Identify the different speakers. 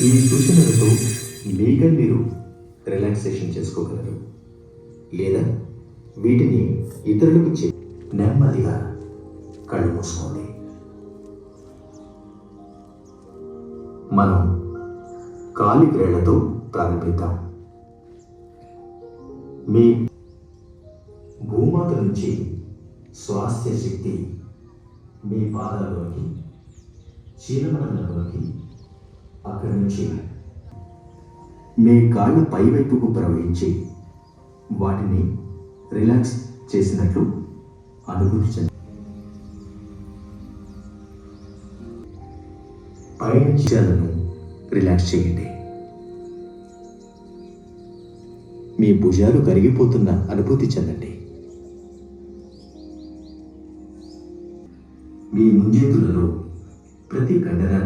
Speaker 1: ఈ సూచనలతో మీగా మీరు రిలాక్సేషన్ చేసుకోగలరు, లేదా వీటిని ఇతరులకు నెమ్మదిగా కళ్ళు మూసుకోండి. మనం కాలి వేళ్లతో ప్రారంభిద్దాం. మీ భూమాత నుంచి స్వాస్థ్య శక్తి మీ పాదాలలోకి, చీలమడలలోకి, అక్కడి నుంచి మీ కాళ్ళ పైవైపుకు ప్రవహించి వాటిని రిలాక్స్ చేసినట్లు అనుభూతి చెంది పైనుంచాలను రిలాక్స్ చేయండి. మీ భుజాలు కరిగిపోతున్న అనుభూతి చెందండి. మీ ముంజేతులలో ప్రతి కండరాన్ని